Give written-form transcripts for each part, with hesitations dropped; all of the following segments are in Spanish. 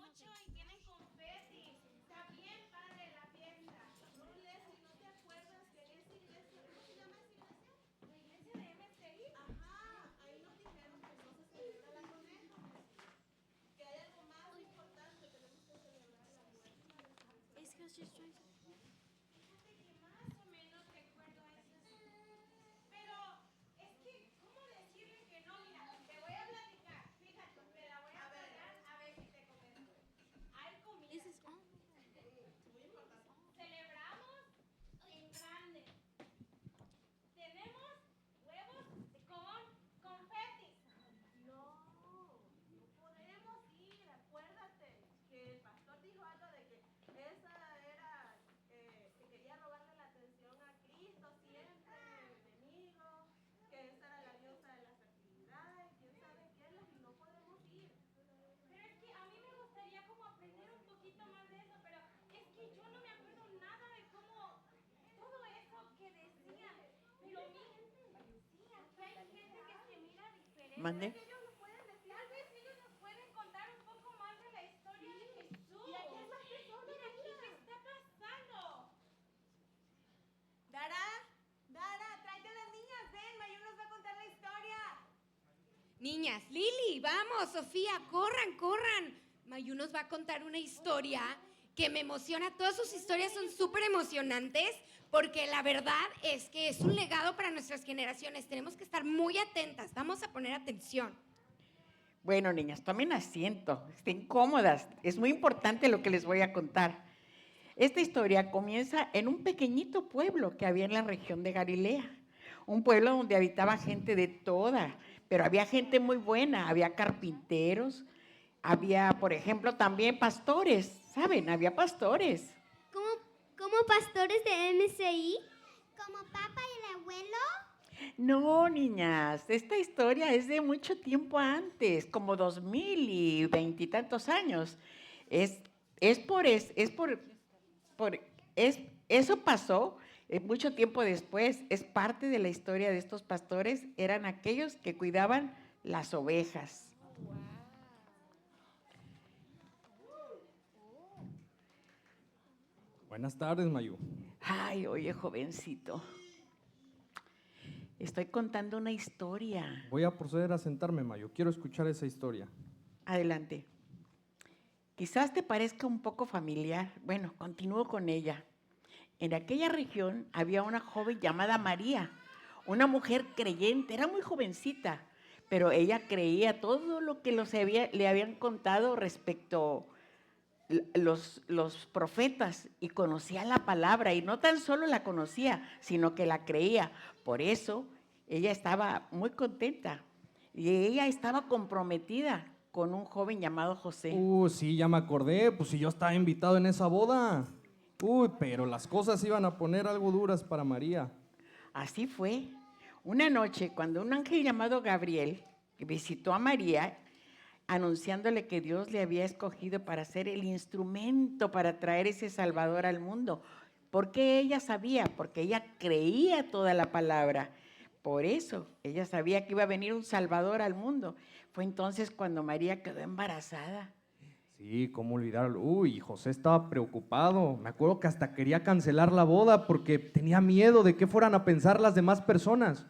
mucho y tienen confeti. Está bien padre la fiesta. No, Leslie, ¿no te acuerdas que en esa iglesia, ¿cómo se llama esa iglesia? ¿La iglesia de MSI? Ajá, ahí nos dijeron que no se celebra la coneja, que hay algo más importante, tenemos que celebrar la muerte y la resurrección de Jesús. Fíjate que más o menos recuerdo eso. Pero es que, ¿cómo decirle que no? Mira, te voy a platicar. Fíjate, te la voy a platicar a ver si te convenzo. Hay comida. Muy importante. Celebramos en grande. Tenemos huevos con confeti. No, no podemos ir, acuérdate que el pastor dijo algo de que esa era, que quería robarle la atención a Cristo siempre, el enemigo, que esa era la diosa de la fertilidad, quién sabe qué, y no podemos ir. Pero es que a mí me gustaría como aprender un poquito más de eso, pero es que yo no me acuerdo nada de cómo todo eso que decían. Pero miren, sí, aquí hay gente que se mira diferente. ¿Mande? Ellos nos pueden decir, tal vez ellos nos pueden contar un poco más de la historia de Jesús. Y aquí hay más personas, Mira aquí mira. qué está pasando. Dara, tráete a las niñas, ven, Mayu nos va a contar la historia. Niñas, Lili, vamos, Sofía, corran. Mayu nos va a contar una historia que me emociona. Todas sus historias son súper emocionantes porque la verdad es que es un legado para nuestras generaciones. Tenemos que estar muy atentas. Vamos a poner atención. Bueno, niñas, tomen asiento, estén cómodas. Es muy importante lo que les voy a contar. Esta historia comienza en un pequeñito pueblo que había en la región de Galilea. Un pueblo donde habitaba gente de toda, pero había gente muy buena. Había carpinteros, había, por ejemplo, también pastores, ¿saben? Había pastores. ¿Como pastores de MCI? ¿Como papá y el abuelo? No, niñas, esta historia es de mucho tiempo antes, como 2020 y tantos años. Eso pasó mucho tiempo después. Es parte de la historia de estos pastores. Eran aquellos que cuidaban las ovejas. Buenas tardes, Mayu. Ay, oye, jovencito, estoy contando una historia. Voy a proceder a sentarme, Mayu. Quiero escuchar esa historia. Adelante. Quizás te parezca un poco familiar. Bueno, continúo con ella. En aquella región había una joven llamada María, una mujer creyente, era muy jovencita, pero ella creía todo lo que le habían contado respecto los profetas y conocía la palabra, y no tan solo la conocía, sino que la creía. Por eso ella estaba muy contenta y ella estaba comprometida con un joven llamado José. Sí, ya me acordé. Pues si yo estaba invitado en esa boda. Pero las cosas iban a poner algo duras para María. Así fue. Una noche, cuando un ángel llamado Gabriel visitó a María, anunciándole que Dios le había escogido para ser el instrumento para traer ese Salvador al mundo. ¿Por qué ella sabía? Porque ella creía toda la palabra. Por eso ella sabía que iba a venir un Salvador al mundo. Fue entonces cuando María quedó embarazada. Sí, ¿cómo olvidarlo? Y José estaba preocupado. Me acuerdo que hasta quería cancelar la boda porque tenía miedo de qué fueran a pensar las demás personas.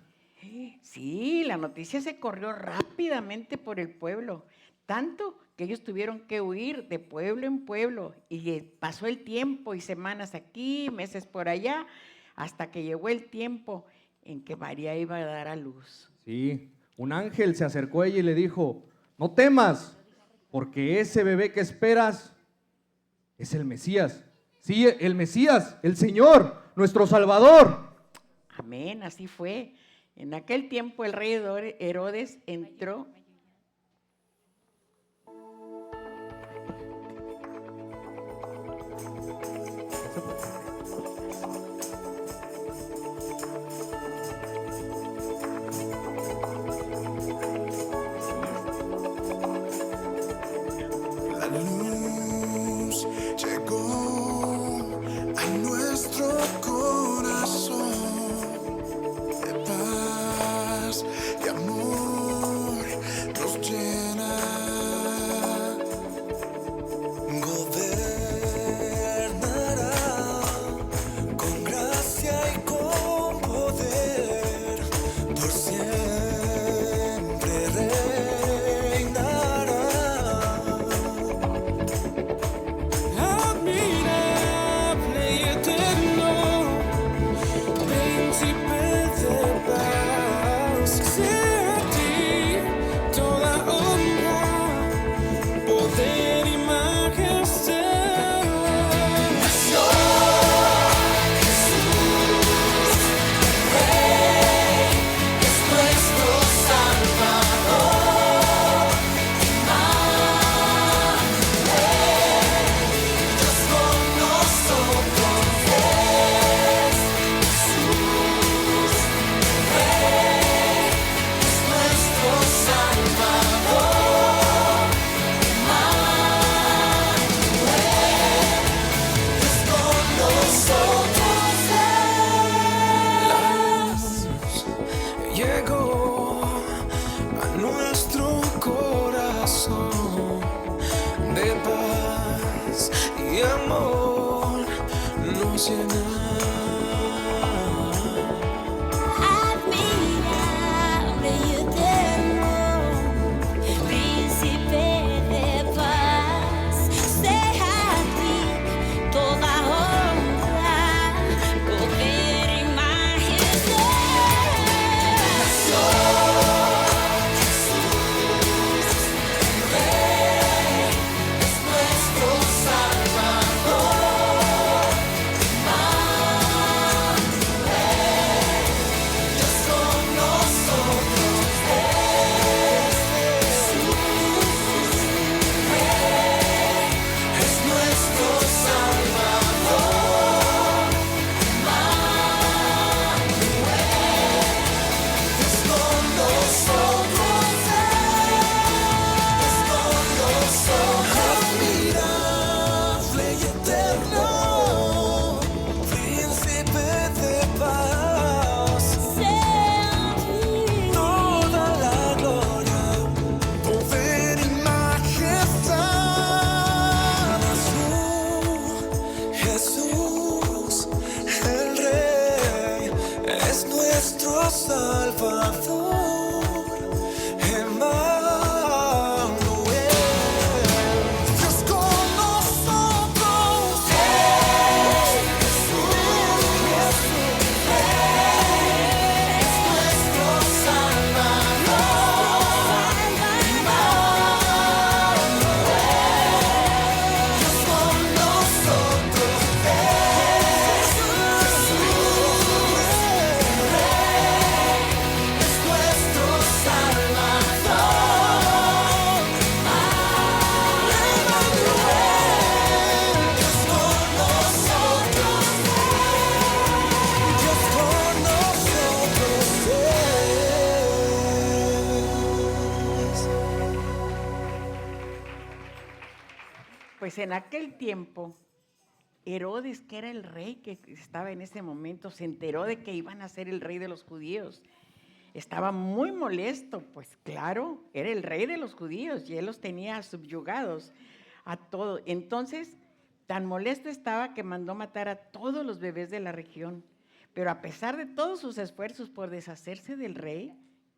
Sí, la noticia se corrió rápidamente por el pueblo, tanto que ellos tuvieron que huir de pueblo en pueblo, y pasó el tiempo y semanas aquí, meses por allá, hasta que llegó el tiempo en que María iba a dar a luz. Sí, un ángel se acercó a ella y le dijo: no temas, porque ese bebé que esperas es el Mesías. Sí, el Mesías, el Señor, nuestro Salvador. Amén, así fue. En aquel tiempo el rey Herodes entró. La luz llegó a nuestro corazón, de paz y amor nos llena. amor nos llena. Admirable y eterno, príncipe de paz, sea a ti toda honra, poder y majestad. Salvador, Emmanuel, Dios con nosotros, Jesús, es nuestro Salvador, Emmanuel, Dios con nosotros, Pues en aquel tiempo, Herodes, que era el rey que estaba en ese momento, se enteró de que iban a ser el rey de los judíos. Estaba muy molesto, pues claro, era el rey de los judíos y él los tenía subyugados a todos. Entonces, tan molesto estaba que mandó matar a todos los bebés de la región. Pero a pesar de todos sus esfuerzos por deshacerse del rey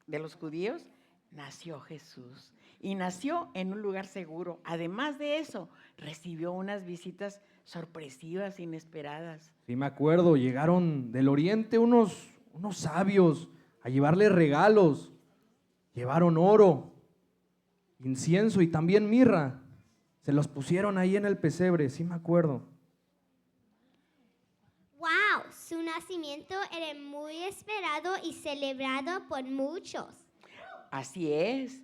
de los judíos, nació Jesús. Y nació en un lugar seguro. Además de eso, recibió unas visitas sorpresivas, inesperadas. Sí, me acuerdo, llegaron del oriente unos sabios a llevarle regalos. Llevaron oro, incienso y también mirra. Se los pusieron ahí en el pesebre, sí me acuerdo. ¡Wow! Su nacimiento era muy esperado y celebrado por muchos. Así es.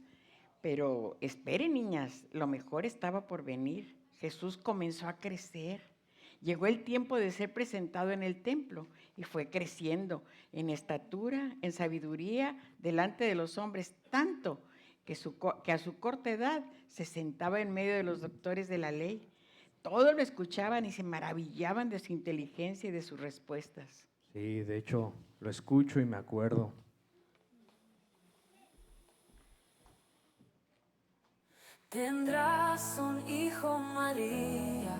Pero esperen, niñas, lo mejor estaba por venir. Jesús comenzó a crecer. Llegó el tiempo de ser presentado en el templo y fue creciendo en estatura, en sabiduría, delante de los hombres, tanto que a su corta edad se sentaba en medio de los doctores de la ley. Todos lo escuchaban y se maravillaban de su inteligencia y de sus respuestas. Sí, de hecho, lo escucho y me acuerdo. Tendrás un hijo, María,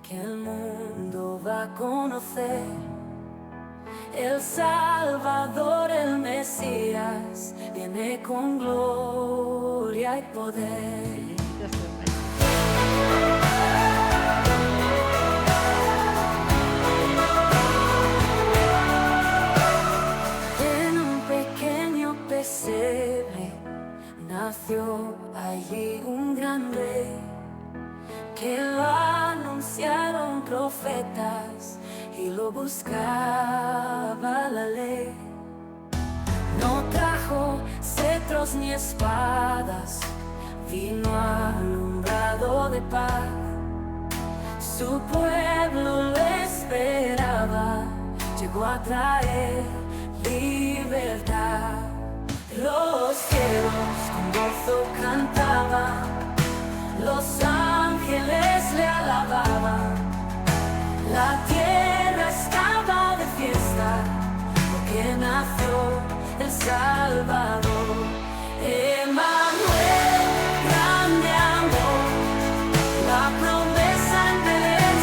que el mundo va a conocer. El Salvador, el Mesías, viene con gloria y poder. En un pequeño pesebre nació allí un gran rey, que lo anunciaron profetas y lo buscaba la ley. No trajo cetros ni espadas, vino alumbrado de paz. Su pueblo le esperaba, llegó a traer libertad. Los cielos con gozo cantaban, los ángeles le alababan. La tierra estaba de fiesta, porque nació el Salvador. Emmanuel, grande amor, la promesa en Belén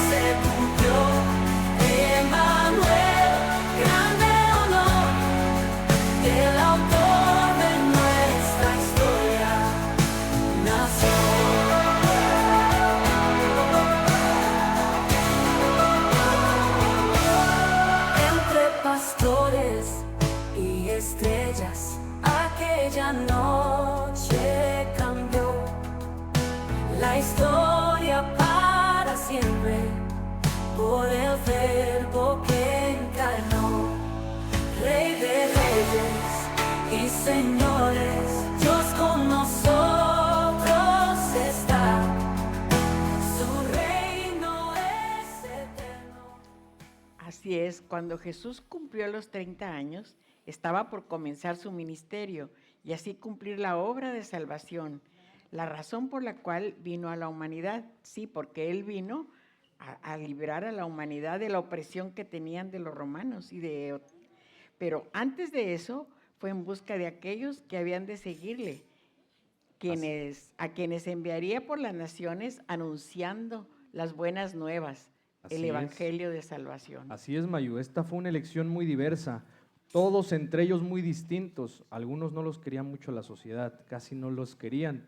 la historia para siempre, por el verbo que encarnó, Rey de reyes y señores, Dios con nosotros está, su reino es eterno. Así es, cuando Jesús cumplió los 30 años, estaba por comenzar su ministerio y así cumplir la obra de salvación, la razón por la cual vino a la humanidad. Sí, porque Él vino a librar a la humanidad de la opresión que tenían de los romanos. Pero antes de eso, fue en busca de aquellos que habían de seguirle, a quienes enviaría por las naciones anunciando las buenas nuevas, Así el es. evangelio de salvación. Así es, Mayu, esta fue una elección muy diversa, todos entre ellos muy distintos. Algunos no los quería mucho la sociedad, casi no los querían,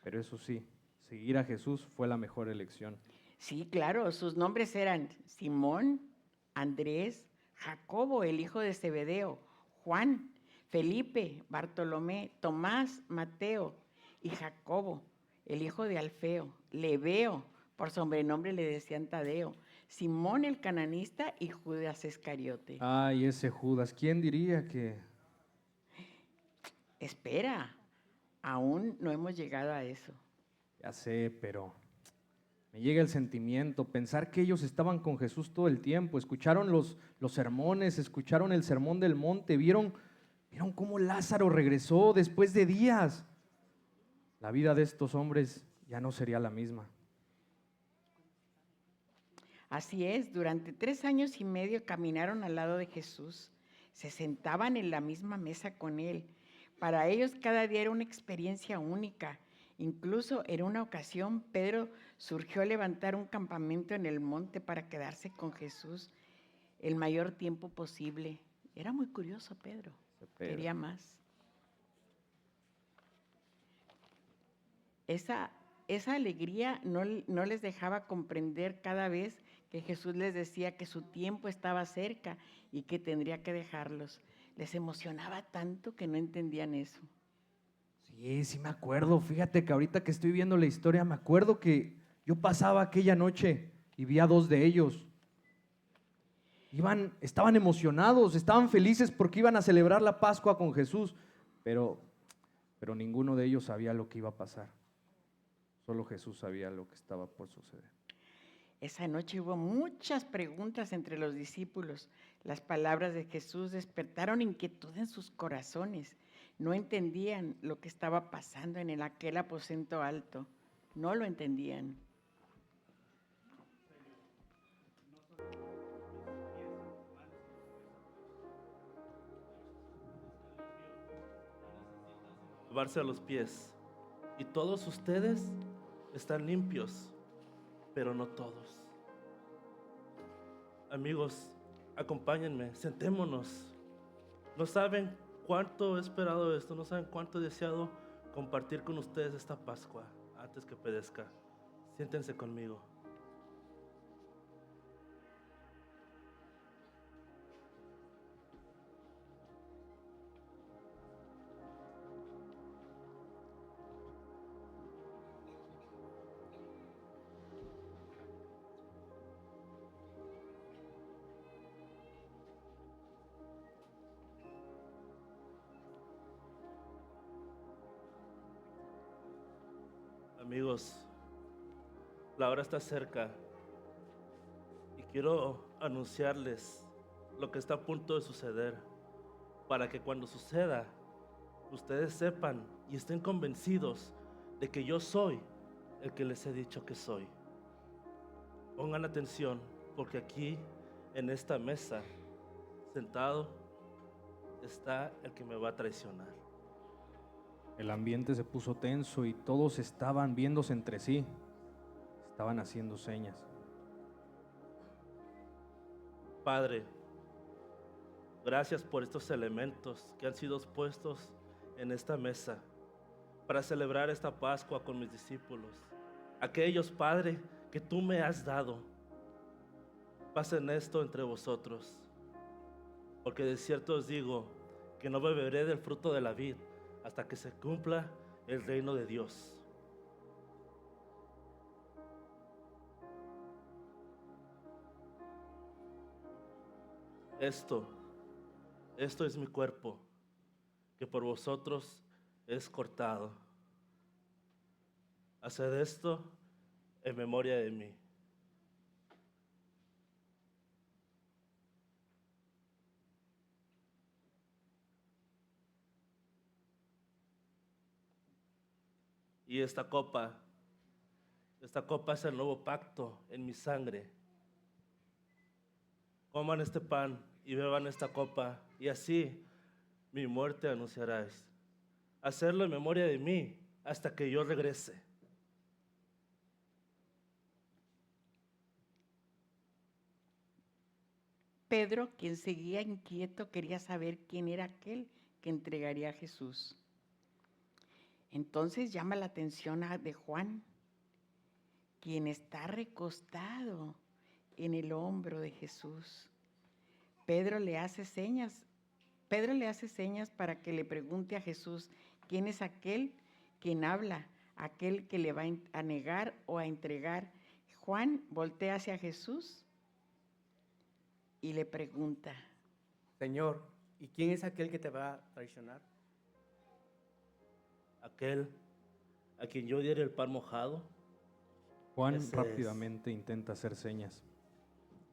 pero eso sí, seguir a Jesús fue la mejor elección. Sí, claro, sus nombres eran Simón, Andrés, Jacobo, el hijo de Zebedeo, Juan, Felipe, Bartolomé, Tomás, Mateo y Jacobo, el hijo de Alfeo, Lebeo, por sobrenombre le decían Tadeo, Simón el cananista y Judas Iscariote. Ay, ese Judas, ¿quién diría que...? Espera, aún no hemos llegado a eso. Ya sé, pero me llega el sentimiento, pensar que ellos estaban con Jesús todo el tiempo, escucharon los sermones, escucharon el sermón del monte, vieron cómo Lázaro regresó después de días. La vida de estos hombres ya no sería la misma. Así es, durante 3 años y medio caminaron al lado de Jesús, se sentaban en la misma mesa con Él. Para ellos cada día era una experiencia única. Incluso en una ocasión Pedro surgió a levantar un campamento en el monte para quedarse con Jesús el mayor tiempo posible. Era muy curioso Pedro, quería más. Esa alegría no les dejaba comprender cada vez que Jesús les decía que su tiempo estaba cerca y que tendría que dejarlos. Les emocionaba tanto que no entendían eso. Sí me acuerdo. Fíjate que ahorita que estoy viendo la historia, me acuerdo que yo pasaba aquella noche y vi a 2 de ellos. Estaban emocionados, estaban felices porque iban a celebrar la Pascua con Jesús, pero ninguno de ellos sabía lo que iba a pasar. Solo Jesús sabía lo que estaba por suceder. Esa noche hubo muchas preguntas entre los discípulos. Las palabras de Jesús despertaron inquietud en sus corazones. No entendían lo que estaba pasando en aquel aposento alto. No lo entendían. Lavarse a los pies. Y todos ustedes están limpios, pero no todos. Amigos, acompáñenme, sentémonos. No saben cuánto he esperado esto, no saben cuánto he deseado compartir con ustedes esta Pascua antes que perezca. Siéntense conmigo. Amigos, la hora está cerca y quiero anunciarles lo que está a punto de suceder para que cuando suceda ustedes sepan y estén convencidos de que yo soy el que les he dicho que soy. Pongan atención porque aquí en esta mesa sentado está el que me va a traicionar. El ambiente se puso tenso y todos estaban viéndose entre sí. Estaban haciendo señas. Padre, gracias por estos elementos que han sido puestos en esta mesa para celebrar esta Pascua con mis discípulos. Aquellos, Padre, que tú me has dado. Pasen esto entre vosotros, porque de cierto os digo que no beberé del fruto de la vid hasta que se cumpla el reino de Dios. Esto es mi cuerpo, que por vosotros es cortado. Haced esto en memoria de mí. Y esta copa es el nuevo pacto en mi sangre. Coman este pan y beban esta copa, y así mi muerte anunciaráis. Hacerlo en memoria de mí hasta que yo regrese. Pedro, quien seguía inquieto, quería saber quién era aquel que entregaría a Jesús. Entonces llama la atención de Juan, quien está recostado en el hombro de Jesús. Pedro le hace señas para que le pregunte a Jesús quién es aquel quien habla, aquel que le va a negar o a entregar. Juan voltea hacia Jesús y le pregunta: Señor, ¿y quién es aquel que te va a traicionar? Aquel a quien yo diera el pan mojado. Juan Ese rápidamente intenta hacer señas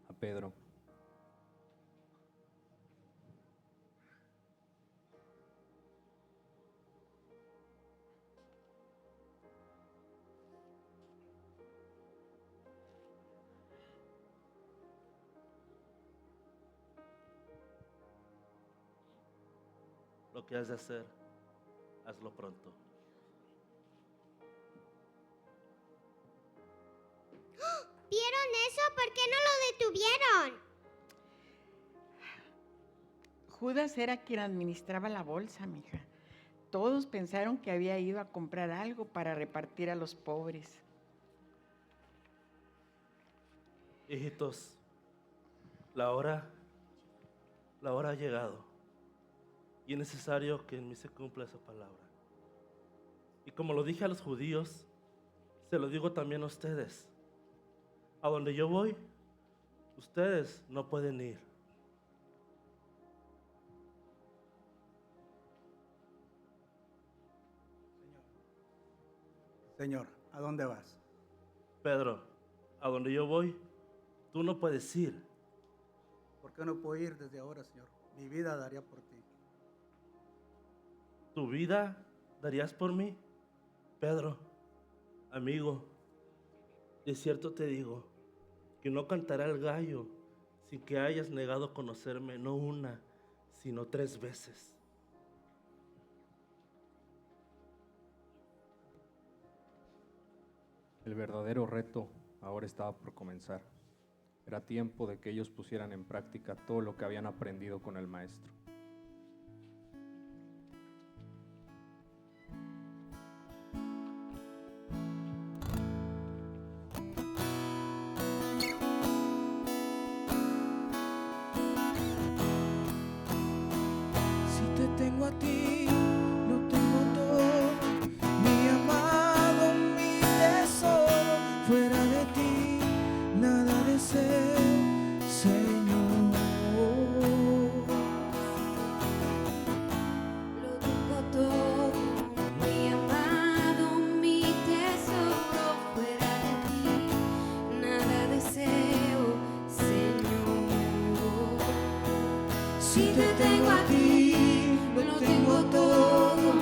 a Pedro. Lo que has de hacer, hazlo pronto. ¿Vieron eso? ¿Por qué no lo detuvieron? Judas era quien administraba la bolsa, mija. Todos pensaron que había ido a comprar algo para repartir a los pobres. Hijitos, la hora ha llegado. Y es necesario que en mí se cumpla esa palabra. Y como lo dije a los judíos, se lo digo también a ustedes. A donde yo voy, ustedes no pueden ir. Señor, ¿a dónde vas? Pedro, a donde yo voy, tú no puedes ir. ¿Por qué no puedo ir desde ahora, Señor? Mi vida daría por ti. ¿Tu vida darías por mí? Pedro, amigo, de cierto te digo que no cantará el gallo sin que hayas negado conocerme no una, sino 3 veces. El verdadero reto ahora estaba por comenzar. Era tiempo de que ellos pusieran en práctica todo lo que habían aprendido con el maestro. Si te tengo a ti, lo tengo todo, mi amado, mi tesoro. Fuera de ti, nada deseo, Señor. Lo tengo todo, mi amado, mi tesoro. Fuera de ti, nada deseo, Señor. Si te tengo a ti, lo tengo todo,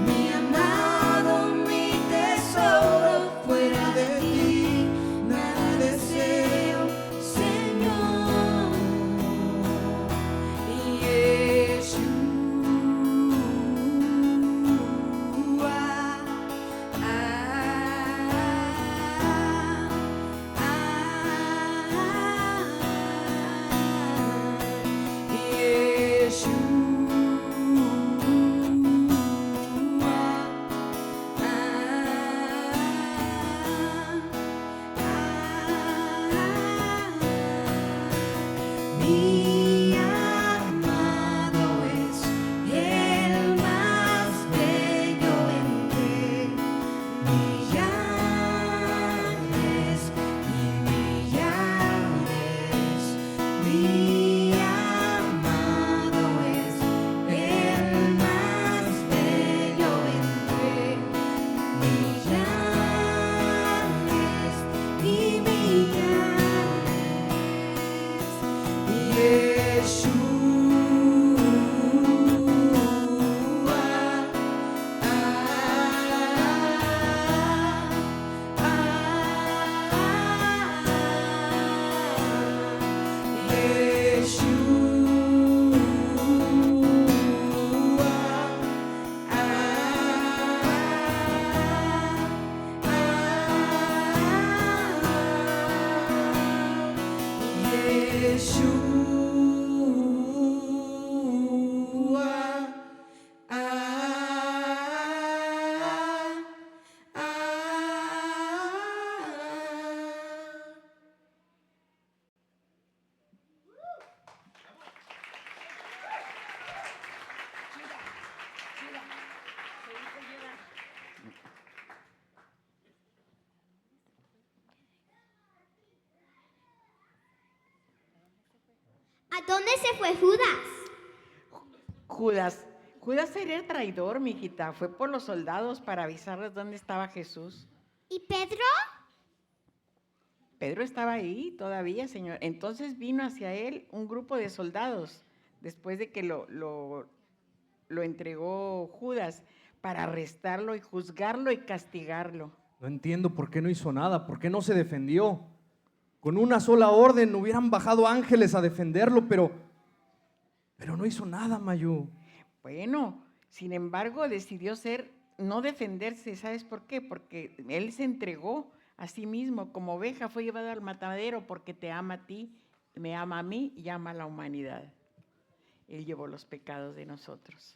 mi amado, mi tesoro. Fuera de ti, nada deseo, Señor. Yeshua. ¿A dónde se fue Judas? Judas era el traidor, mijita. Fue por los soldados para avisarles dónde estaba Jesús. ¿Y Pedro? Pedro estaba ahí todavía, Señor. Entonces vino hacia él un grupo de soldados, después de que lo entregó Judas, para arrestarlo y juzgarlo y castigarlo. No entiendo por qué no hizo nada, por qué no se defendió. Con una sola orden hubieran bajado ángeles a defenderlo, pero no hizo nada, Mayu. Bueno, sin embargo, decidió no defenderse. ¿Sabes por qué? Porque él se entregó a sí mismo. Como oveja fue llevado al matadero porque te ama a ti, me ama a mí y ama a la humanidad. Él llevó los pecados de nosotros.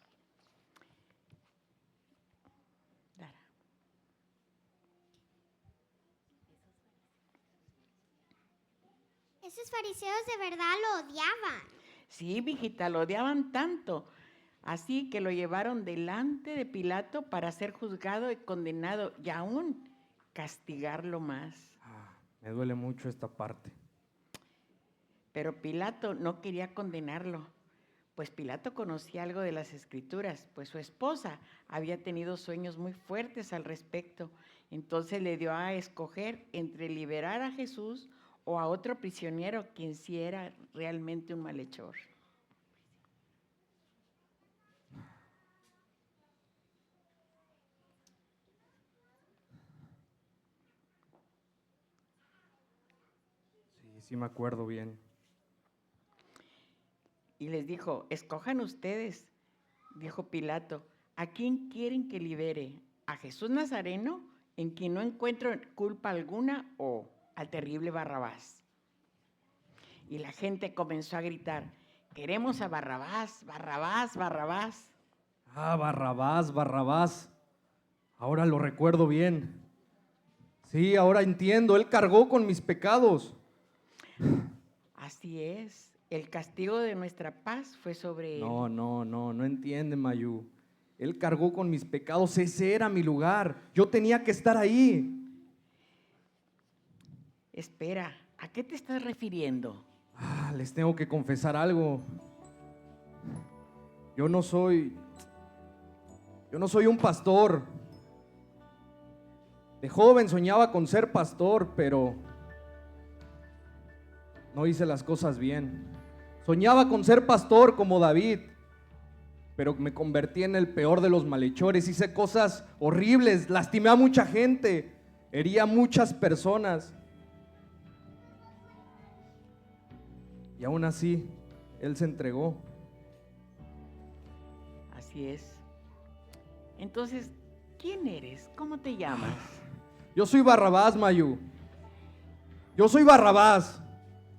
Esos fariseos de verdad lo odiaban. Sí, mijita, lo odiaban tanto, así que lo llevaron delante de Pilato para ser juzgado y condenado y aún castigarlo más. Me duele mucho esta parte. Pero Pilato no quería condenarlo, pues Pilato conocía algo de las Escrituras, pues su esposa había tenido sueños muy fuertes al respecto. Entonces le dio a escoger entre liberar a Jesús o a otro prisionero, quien sí era realmente un malhechor. Sí me acuerdo bien. Y les dijo, escojan ustedes, dijo Pilato, ¿a quién quieren que libere? ¿A Jesús Nazareno, en quien no encuentro culpa alguna, o al terrible Barrabás? Y la gente comenzó a gritar, queremos a Barrabás, Barrabás, Barrabás. Barrabás. Ahora lo recuerdo bien. Sí, ahora entiendo, él cargó con mis pecados. Así es, el castigo de nuestra paz fue sobre él. No entiende, Mayu. Él cargó con mis pecados, ese era mi lugar. Yo tenía que estar ahí. Espera, ¿a qué te estás refiriendo? Les tengo que confesar algo. Yo no soy un pastor. De joven soñaba con ser pastor, pero no hice las cosas bien. Soñaba con ser pastor como David, pero me convertí en el peor de los malhechores. Hice cosas horribles, lastimé a mucha gente, herí a muchas personas. Y aún así, él se entregó. Así es. Entonces, ¿quién eres? ¿Cómo te llamas? Yo soy Barrabás, Mayu. Yo soy Barrabás.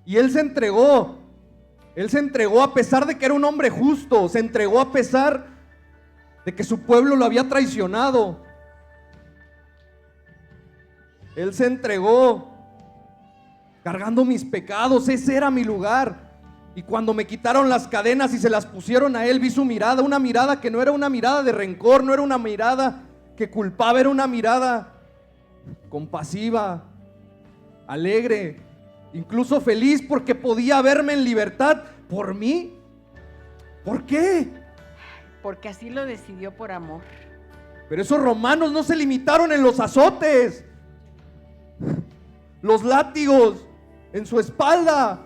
Y él se entregó. Él se entregó a pesar de que era un hombre justo. Se entregó a pesar de que su pueblo lo había traicionado. Él se entregó cargando mis pecados. Ese era mi lugar. Y cuando me quitaron las cadenas y se las pusieron a él, vi su mirada, una mirada que no era una mirada de rencor, no era una mirada que culpaba, era una mirada compasiva, alegre, incluso feliz, porque podía verme en libertad por mí. ¿Por qué? Porque así lo decidió por amor. Pero esos romanos no se limitaron en los azotes, los látigos en su espalda.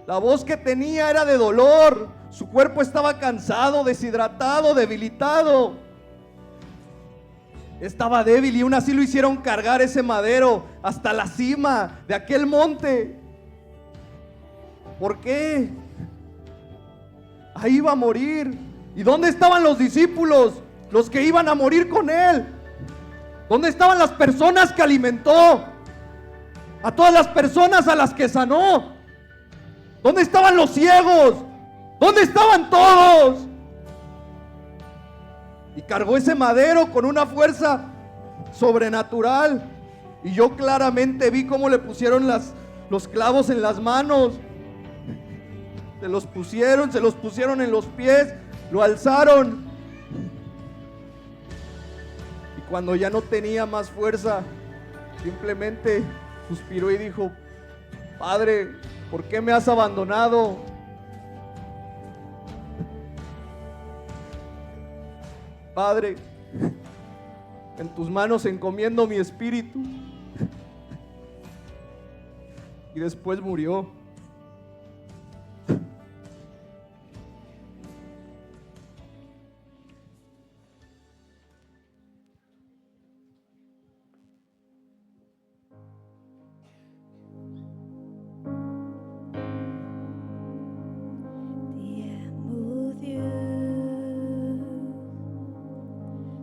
La voz que tenía era de dolor. Su cuerpo estaba cansado, deshidratado, debilitado. Estaba débil y aún así lo hicieron cargar ese madero hasta la cima de aquel monte. ¿Por qué? Ahí iba a morir. ¿Y dónde estaban los discípulos? Los que iban a morir con él. ¿Dónde estaban las personas que alimentó? a todas las personas a las que sanó. ¿Dónde estaban los ciegos? ¿Dónde estaban todos? Y cargó ese madero con una fuerza sobrenatural. Y yo claramente vi cómo le pusieron los clavos en las manos. Se los pusieron en los pies, lo alzaron. Y cuando ya no tenía más fuerza, simplemente suspiró y dijo: Padre, ¿por qué me has abandonado? Padre, en tus manos encomiendo mi espíritu. Y después murió.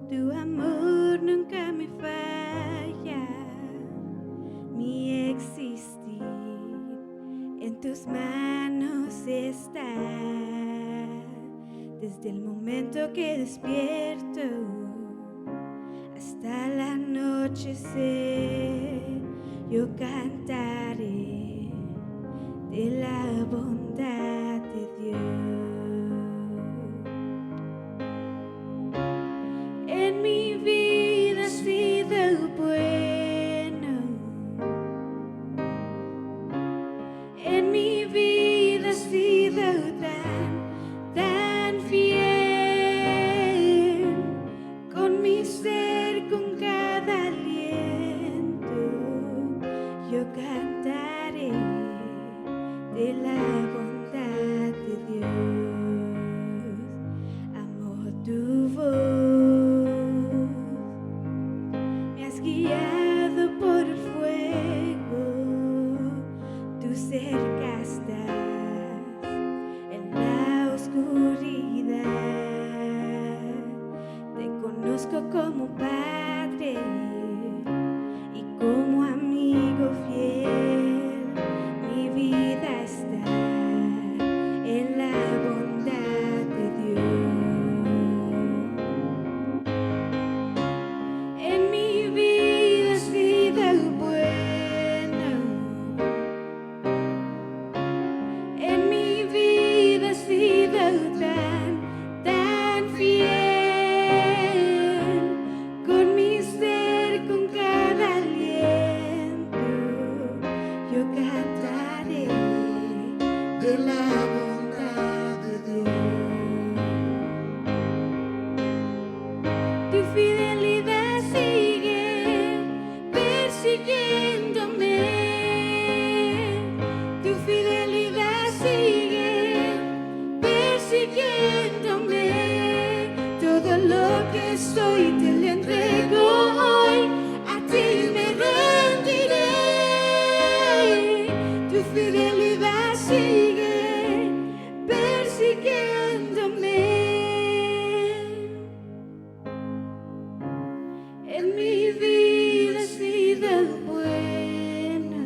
Tu amor nunca me falla, mi existir en tus manos está. Desde el momento que despierto hasta el anochecer, yo cantaré de la bondad de Dios. En mi vida ha sido bueno, en mi vida ha sido tan fiel, con mi ser, con cada aliento, yo cantaré de la bondad de Dios. Amo tu voz, me has guiado por el fuego, tú cerca estás en la oscuridad. Te conozco como Padre y como amigo fiel. Mi vida está en la bondad de Dios. En mi vida ha sido bueno, en mi vida ha sido tan fiel, con mi ser, con cada aliento, yo cantaré de la bondad de Dios. Tu fidelidad sigue persiguiéndome, tu fidelidad sigue persiguiéndome. Todo lo que soy te lo entrego hoy, a ti me rendiré. Tu fidelidad sigue persiguiéndome. En mi vida ha sido bueno,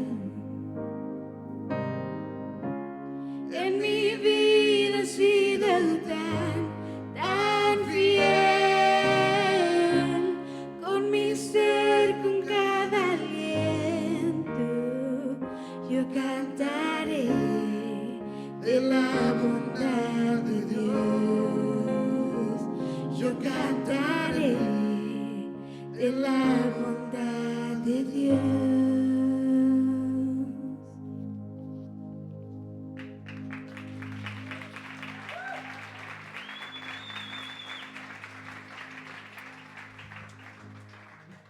en mi vida ha sido tan fiel, con mi ser, con cada aliento, yo cantaré de la bondad de Dios. Yo cantaré de la bondad de Dios.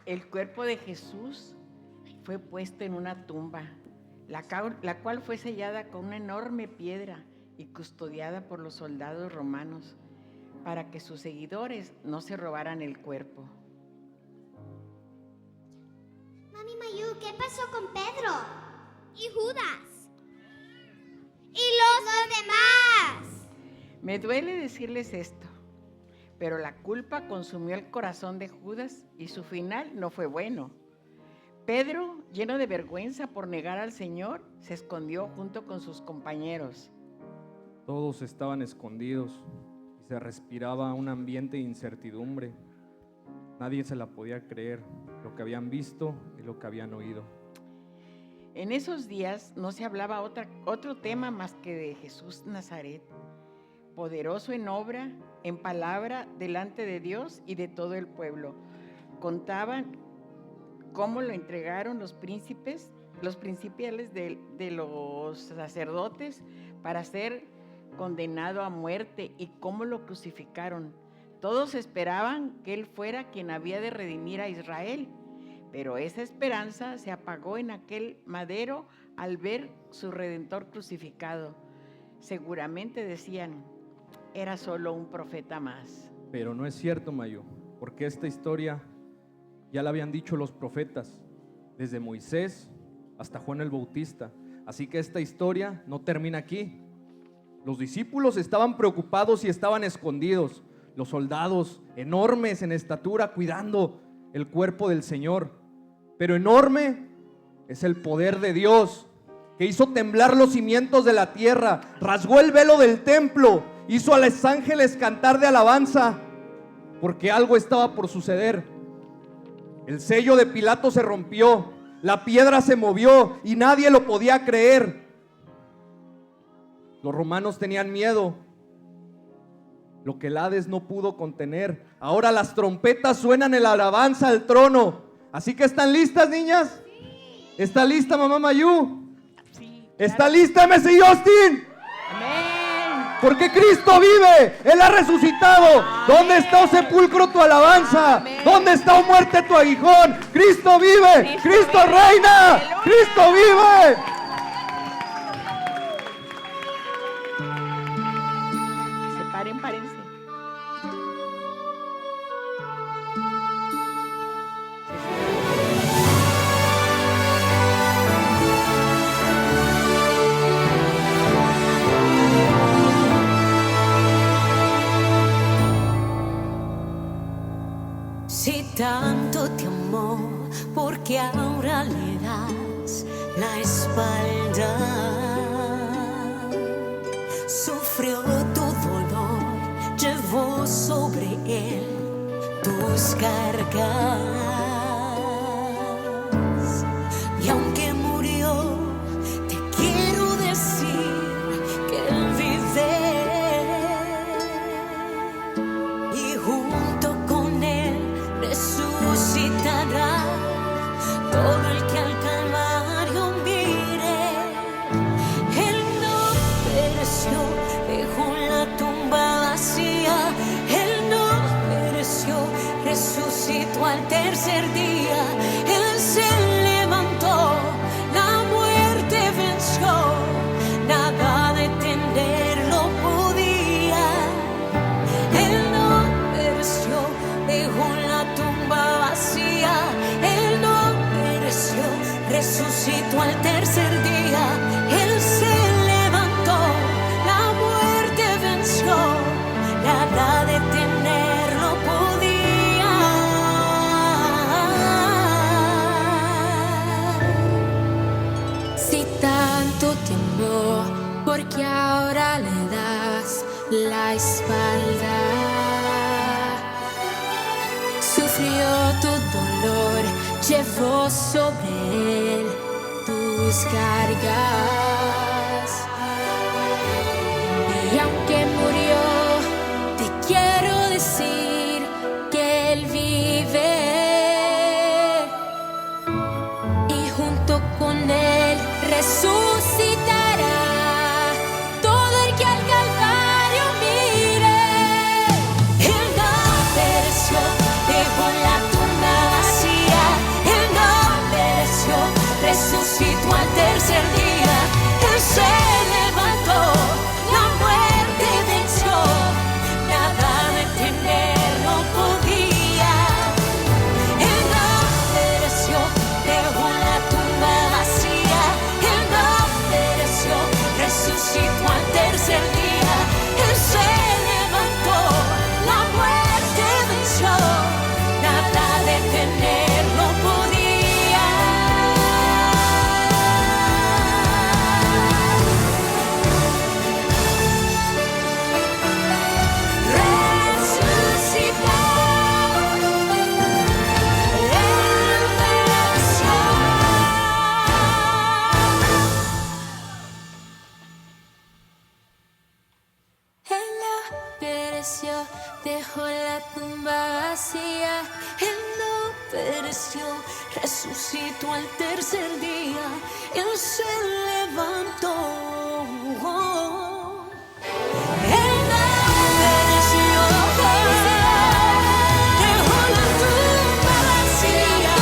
El cuerpo de Jesús fue puesto en una tumba, la cual fue sellada con una enorme piedra y custodiada por los soldados romanos, para que sus seguidores no se robaran el cuerpo. Mami Mayu, ¿qué pasó con Pedro? ¿Y Judas? ¿Y los demás? Me duele decirles esto, pero la culpa consumió el corazón de Judas y su final no fue bueno. Pedro, lleno de vergüenza por negar al Señor, se escondió junto con sus compañeros. Todos estaban escondidos y se respiraba un ambiente de incertidumbre. Nadie se la podía creer, lo que habían visto y lo que habían oído. En esos días no se hablaba otro tema más que de Jesús Nazaret, poderoso en obra, en palabra, delante de Dios y de todo el pueblo. Contaban cómo lo entregaron los príncipes, los principales de los sacerdotes para ser condenado a muerte y cómo lo crucificaron. Todos esperaban que él fuera quien había de redimir a Israel, pero esa esperanza se apagó en aquel madero al ver su Redentor crucificado. Seguramente decían, era solo un profeta más. Pero no es cierto, Mayu, porque esta historia ya la habían dicho los profetas, desde Moisés hasta Juan el Bautista. Así que esta historia no termina aquí. Los discípulos estaban preocupados y estaban escondidos. Los soldados, enormes en estatura, cuidando el cuerpo del Señor. Pero enorme es el poder de Dios, que hizo temblar los cimientos de la tierra, rasgó el velo del templo, hizo a los ángeles cantar de alabanza, porque algo estaba por suceder. El sello de Pilato se rompió, la piedra se movió y nadie lo podía creer. Los romanos tenían miedo, lo que el Hades no pudo contener. Ahora las trompetas suenan en la alabanza al trono. Así que, ¿están listas, niñas? Sí. ¿Está lista, mamá Mayu? Sí. ¿Está lista, MC Justin? Amén. Porque Cristo vive, Él ha resucitado. Amén. ¿Dónde está, oh sepulcro, tu alabanza? Amén. ¿Dónde está, oh muerte, tu aguijón? Cristo vive, Cristo reina, aleluya. Cristo vive. Párense. Si tanto te amó, porque ahora le das la espalda. Sufrió tu dolor, llevó sobre él tus cargas. Y aunque murió, te quiero decir que él vive. Y junto con él resucitará todo el que al Calvario mire. Él no pereció, dejó la tumba vacía. Él no pereció, resucitó al tercer día. Él se levantó, la muerte venció, nada detenerlo podía. Él no pereció, dejó la tumba vacía. Él no pereció, resucitó al tercer día. Él se levantó, la muerte venció, nada detenerlo podía. Si tanto te amó, porque ahora le das la espalda. Sufrió tu dolor, llevó sobre él tus cargas. Y aunque murió, te quiero decir que él vive. Y junto con él resucitará todo el que al Calvario mire. Él no pereció, dejó la tumba vacía. Él no pereció, resucitó al tercer día. resucitó al tercer día, Él se levantó. Él venció, dejó la tumba vacía,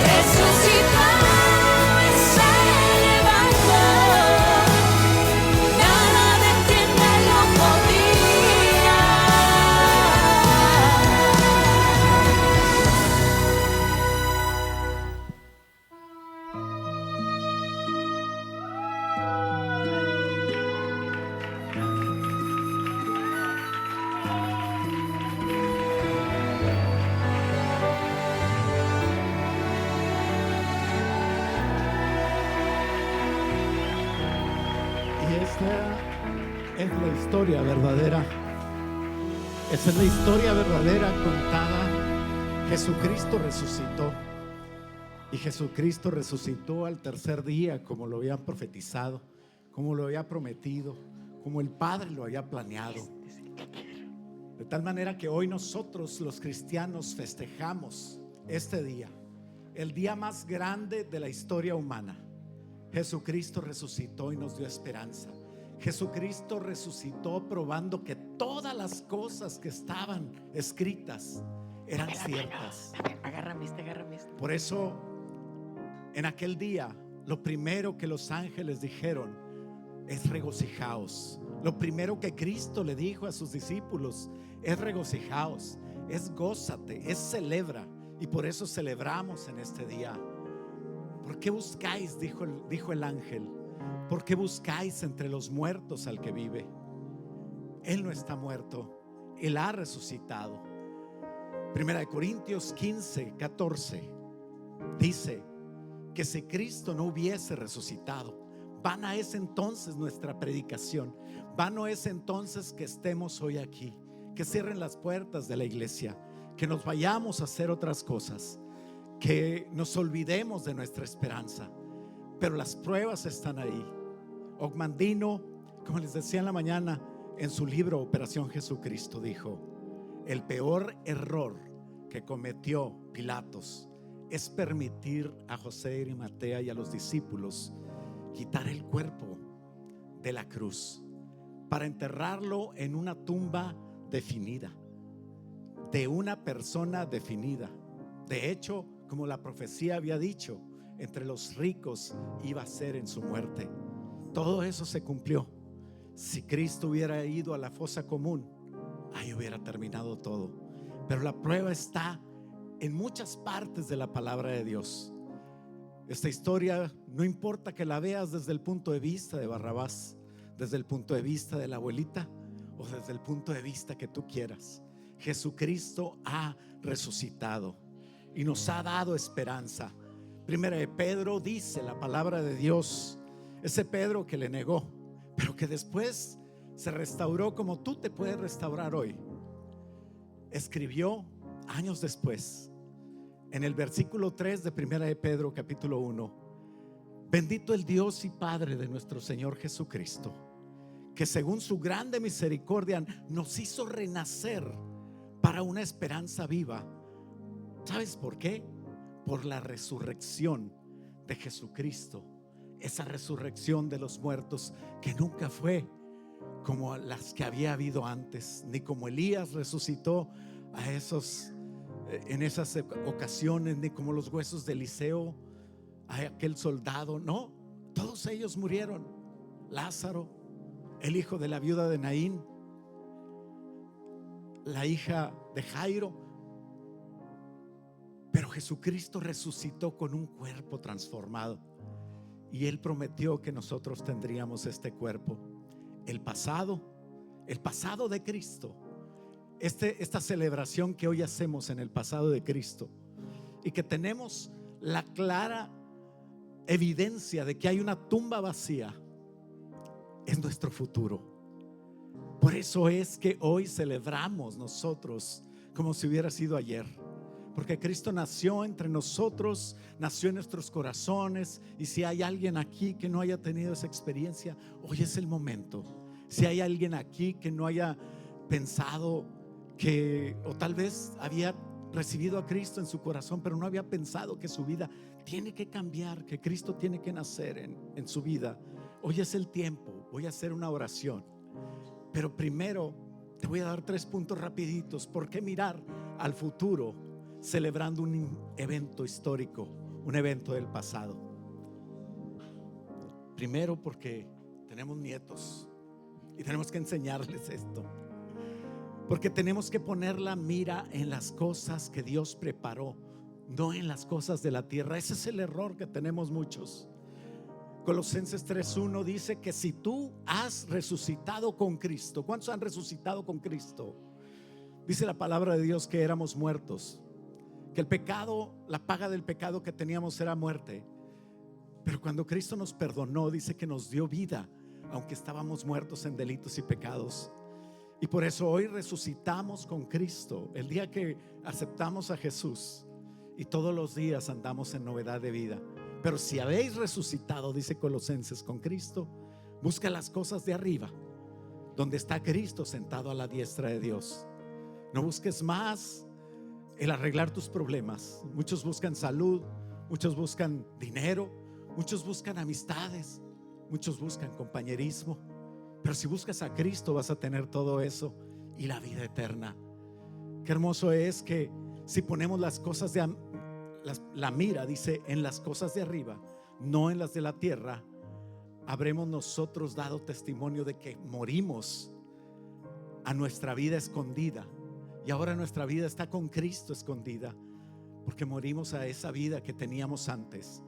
resucitó y se levantó. Nada detenerlo podía. Y esta es la historia verdadera. Esa es la historia verdadera contada. Jesucristo resucitó. Y Jesucristo resucitó al tercer día, como lo habían profetizado, como lo había prometido, como el Padre lo había planeado. De tal manera que hoy nosotros los cristianos festejamos este día, el día más grande de la historia humana. Jesucristo resucitó y nos dio esperanza. Jesucristo resucitó probando que todas las cosas que estaban escritas eran ciertas. Agárrame este. Por eso, en aquel día, lo primero que los ángeles dijeron es regocijaos. Lo primero que Cristo le dijo a sus discípulos es regocijaos, es gózate, es celebra. Y por eso celebramos en este día. ¿Por qué buscáis? Dijo el ángel. ¿Por qué buscáis entre los muertos al que vive? Él no está muerto, Él ha resucitado. Primera de Corintios 15:14 dice que si Cristo no hubiese resucitado, vana es entonces nuestra predicación, vano es entonces que estemos hoy aquí, que cierren las puertas de la iglesia, que nos vayamos a hacer otras cosas, que nos olvidemos de nuestra esperanza. Pero las pruebas están ahí. Ogmandino, como les decía en la mañana, en su libro Operación Jesucristo, dijo: el peor error que cometió Pilatos es permitir a José de Arimatea y a los discípulos quitar el cuerpo de la cruz para enterrarlo en una tumba definida, de una persona definida. De hecho, como la profecía había dicho, entre los ricos iba a ser en su muerte. Todo eso se cumplió. Si Cristo hubiera ido a la fosa común, ahí hubiera terminado todo. Pero la prueba está en muchas partes de la palabra de Dios. Esta historia no importa que la veas desde el punto de vista de Barrabás, desde el punto de vista de la abuelita o desde el punto de vista que tú quieras. Jesucristo ha resucitado y nos ha dado esperanza. Primera de Pedro dice la palabra de Dios, ese Pedro que le negó, pero que después se restauró como tú te puedes restaurar hoy. Escribió años después, en el versículo 3 de Primera de Pedro capítulo 1: bendito el Dios y Padre de nuestro Señor Jesucristo, que según su grande misericordia nos hizo renacer para una esperanza viva. ¿Sabes por qué? Por la resurrección de Jesucristo. Esa resurrección de los muertos que nunca fue como las que había habido antes, ni como Elías resucitó en esas ocasiones, ni como los huesos de Eliseo, a aquel soldado. No, todos ellos murieron. Lázaro, el hijo de la viuda de Naín, la hija de Jairo. Pero Jesucristo resucitó con un cuerpo transformado y Él prometió que nosotros tendríamos este cuerpo. El pasado de Cristo, esta celebración que hoy hacemos en el pasado de Cristo, y que tenemos la clara evidencia de que hay una tumba vacía, es nuestro futuro. Por eso es que hoy celebramos nosotros como si hubiera sido ayer. Porque Cristo nació entre nosotros, nació en nuestros corazones. Y si hay alguien aquí que no haya tenido esa experiencia, hoy es el momento. Si hay alguien aquí que no haya pensado que, o tal vez había recibido a Cristo en su corazón, pero no había pensado que su vida tiene que cambiar, que Cristo tiene que nacer en su vida. Hoy es el tiempo. Voy a hacer una oración, pero primero te voy a dar 3 puntos rapiditos. ¿Por qué mirar al futuro celebrando un evento histórico, un evento del pasado? Primero, porque tenemos nietos y tenemos que enseñarles esto. Porque tenemos que poner la mira en las cosas que Dios preparó, no en las cosas de la tierra. Ese es el error que tenemos muchos. Colosenses 3:1 dice que si tú has resucitado con Cristo, ¿cuántos han resucitado con Cristo? Dice la palabra de Dios que éramos muertos, que el pecado, la paga del pecado que teníamos era muerte. Pero cuando Cristo nos perdonó, dice que nos dio vida, aunque estábamos muertos en delitos y pecados. Y por eso hoy resucitamos con Cristo, el día que aceptamos a Jesús, y todos los días andamos en novedad de vida. Pero si habéis resucitado, dice Colosenses, con Cristo, busca las cosas de arriba, donde está Cristo sentado a la diestra de Dios. No busques más el arreglar tus problemas. Muchos buscan salud, muchos buscan dinero, muchos buscan amistades, muchos buscan compañerismo. Pero si buscas a Cristo vas a tener todo eso y la vida eterna. Qué hermoso es que si ponemos las cosas la mira, dice, en las cosas de arriba, no en las de la tierra, habremos nosotros dado testimonio de que morimos a nuestra vida escondida, y ahora nuestra vida está con Cristo escondida, porque morimos a esa vida que teníamos antes.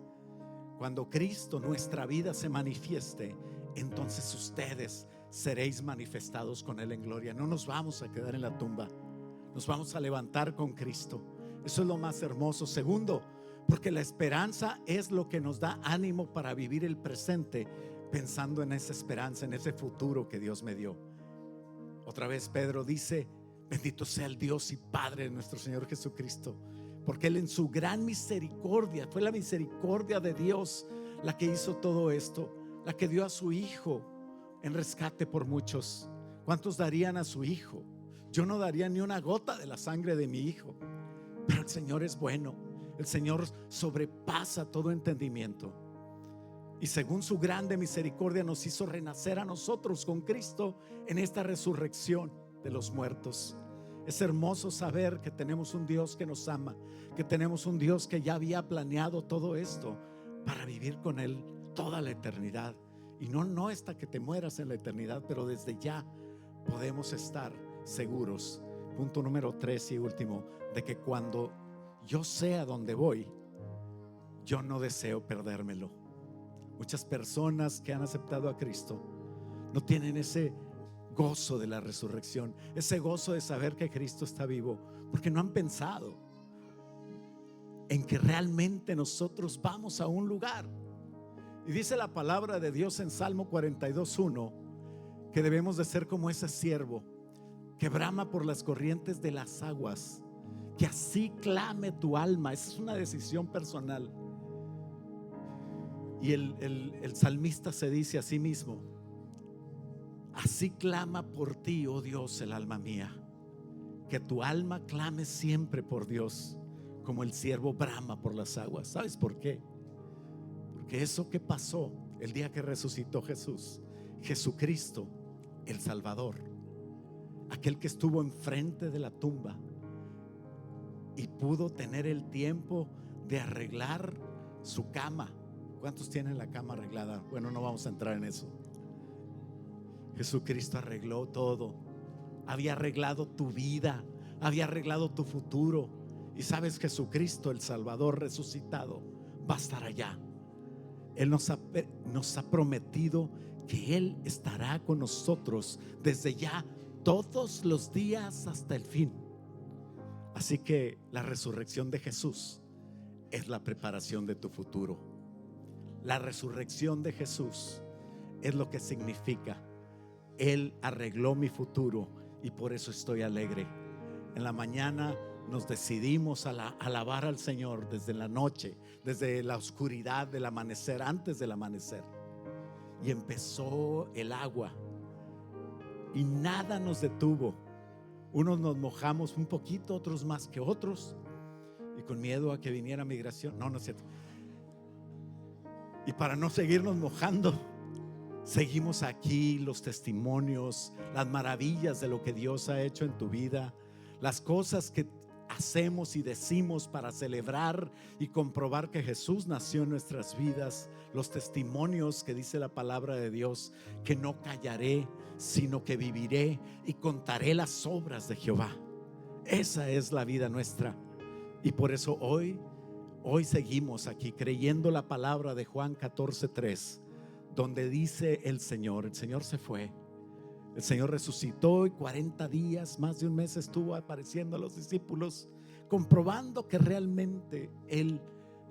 Cuando Cristo, nuestra vida, se manifieste, entonces ustedes seréis manifestados con Él en gloria. No nos vamos a quedar en la tumba, nos vamos a levantar con Cristo. Eso es lo más hermoso. Segundo, porque la esperanza es lo que nos da ánimo para vivir el presente, pensando en esa esperanza, en ese futuro que Dios me dio. Otra vez Pedro dice: bendito sea el Dios y Padre de nuestro Señor Jesucristo, porque Él en su gran misericordia, fue la misericordia de Dios la que hizo todo esto, la que dio a su Hijo en rescate por muchos. ¿Cuántos darían a su Hijo? Yo no daría ni una gota de la sangre de mi Hijo. Pero el Señor es bueno, el Señor sobrepasa todo entendimiento, y según su grande misericordia nos hizo renacer a nosotros con Cristo en esta resurrección de los muertos. Es hermoso saber que tenemos un Dios que nos ama, que tenemos un Dios que ya había planeado todo esto para vivir con Él toda la eternidad, y no hasta que te mueras en la eternidad, pero desde ya podemos estar seguros. Punto número 3 y último, de que cuando yo sé a dónde voy, yo no deseo perdérmelo. Muchas personas que han aceptado a Cristo no tienen ese gozo de la resurrección, ese gozo de saber que Cristo está vivo, porque no han pensado en que realmente nosotros vamos a un lugar. Y dice la palabra de Dios en Salmo 42:1 que debemos de ser como ese siervo que brama por las corrientes de las aguas, que así clame tu alma. Esa es una decisión personal. Y el salmista se dice a sí mismo: así clama por ti, oh Dios, el alma mía. Que tu alma clame siempre por Dios, como el siervo brama por las aguas. ¿Sabes por qué? Porque eso que pasó el día que resucitó Jesús, Jesucristo, el Salvador, aquel que estuvo enfrente de la tumba y pudo tener el tiempo de arreglar su cama. ¿Cuántos tienen la cama arreglada? Bueno, no vamos a entrar en eso. Jesucristo arregló todo. Había arreglado tu vida, había arreglado tu futuro. Y sabes, Jesucristo, el Salvador resucitado, va a estar allá. Él nos ha prometido que Él estará con nosotros desde ya, todos los días hasta el fin. Así que la resurrección de Jesús es la preparación de tu futuro. La resurrección de Jesús es lo que significa: Él arregló mi futuro y por eso estoy alegre. En la mañana nos decidimos a alabar al Señor desde la noche, desde la oscuridad del amanecer, antes del amanecer. Y empezó el agua y nada nos detuvo. Unos nos mojamos un poquito, otros más que otros, y con miedo a que viniera migración. No, no es cierto. Y para no seguirnos mojando, seguimos aquí los testimonios, las maravillas de lo que Dios ha hecho en tu vida, las cosas que hacemos y decimos para celebrar y comprobar que Jesús nació en nuestras vidas, los testimonios que dice la palabra de Dios, que no callaré, sino que viviré y contaré las obras de Jehová. Esa es la vida nuestra. Y por eso hoy seguimos aquí creyendo la palabra de Juan 14:3, donde dice el Señor se fue, el Señor resucitó y 40 días, más de un mes estuvo apareciendo a los discípulos, comprobando que realmente Él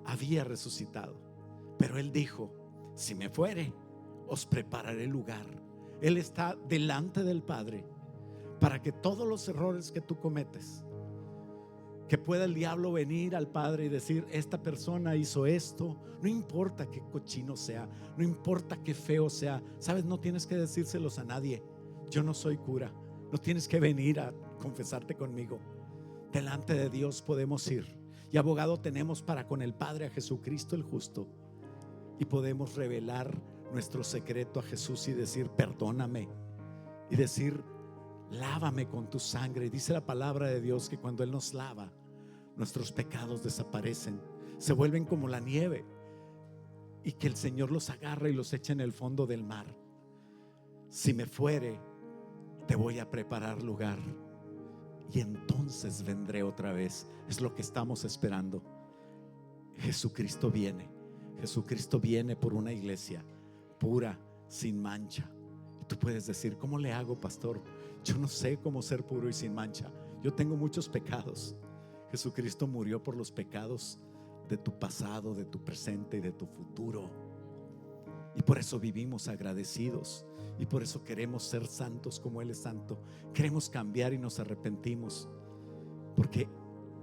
había resucitado. Pero Él dijo: si me fuere, os prepararé lugar. Él está delante del Padre para que todos los errores que tú cometes, que pueda el diablo venir al Padre y decir: esta persona hizo esto, no importa qué cochino sea, no importa qué feo sea. Sabes, no tienes que decírselos a nadie. Yo no soy cura, no tienes que venir a confesarte conmigo. Delante de Dios podemos ir, y abogado tenemos para con el Padre a Jesucristo el justo, y podemos revelar nuestro secreto a Jesús y decir: perdóname, y decir: lávame con tu sangre. Y dice la palabra de Dios que cuando Él nos lava, nuestros pecados desaparecen, se vuelven como la nieve, y que el Señor los agarra y los echa en el fondo del mar. Si me fuere, te voy a preparar lugar, y entonces vendré otra vez. Es lo que estamos esperando. Jesucristo viene. Jesucristo viene por una iglesia pura, sin mancha. Y tú puedes decir: ¿cómo le hago, pastor? Yo no sé cómo ser puro y sin mancha. Yo tengo muchos pecados. Jesucristo murió por los pecados de tu pasado, de tu presente y de tu futuro. Y por eso vivimos agradecidos, y por eso queremos ser santos como Él es santo. Queremos cambiar y nos arrepentimos, porque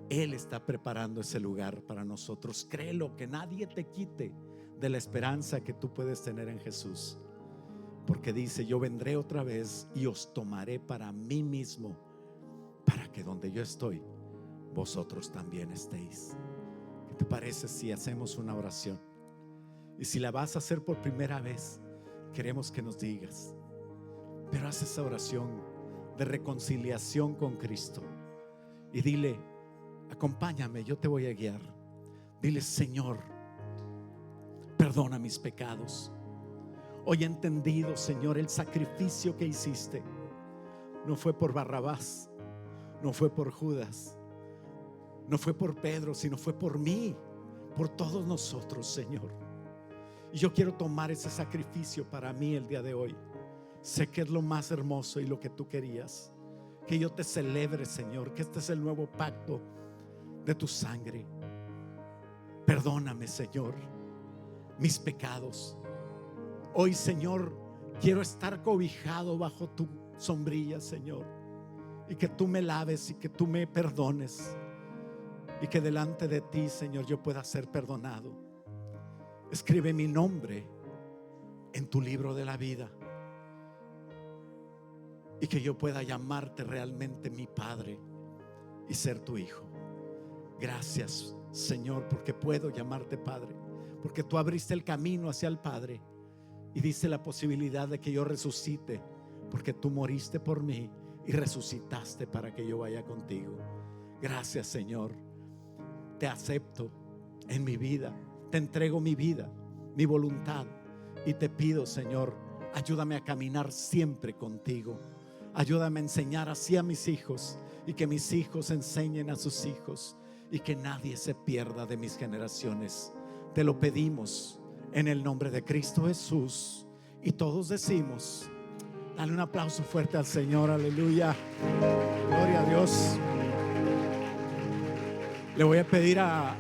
Él está preparando ese lugar para nosotros. Créelo, que nadie te quite de la esperanza que tú puedes tener en Jesús, porque dice: yo vendré otra vez y os tomaré para mí mismo, para que donde yo estoy, vosotros también estéis. ¿Qué te parece si hacemos una oración? Y si la vas a hacer por primera vez, queremos que nos digas, pero haz esa oración de reconciliación con Cristo y dile: acompáñame, yo te voy a guiar. Dile: Señor, perdona mis pecados. Hoy he entendido, Señor, el sacrificio que hiciste no fue por Barrabás, no fue por Judas, no fue por Pedro, sino fue por mí, por todos nosotros, Señor. Y yo quiero tomar ese sacrificio para mí el día de hoy. Sé que es lo más hermoso y lo que tú querías, que yo te celebre, Señor, que este es el nuevo pacto de tu sangre. Perdóname, Señor, mis pecados. Hoy, Señor, quiero estar cobijado bajo tu sombrilla, Señor, y que tú me laves y que tú me perdones, y que delante de ti, Señor, yo pueda ser perdonado. Escribe mi nombre en tu libro de la vida, y que yo pueda llamarte realmente mi Padre y ser tu hijo. Gracias, Señor, porque puedo llamarte Padre, porque tú abriste el camino hacia el Padre y diste la posibilidad de que yo resucite, porque tú moriste por mí y resucitaste para que yo vaya contigo. Gracias, Señor. Te acepto en mi vida, te entrego mi vida, mi voluntad, y te pido, Señor, ayúdame a caminar siempre contigo. Ayúdame a enseñar así a mis hijos, y que mis hijos enseñen a sus hijos, y que nadie se pierda de mis generaciones. Te lo pedimos en el nombre de Cristo Jesús, y todos decimos: dale un aplauso fuerte al Señor. Aleluya, gloria a Dios. Le voy a pedir a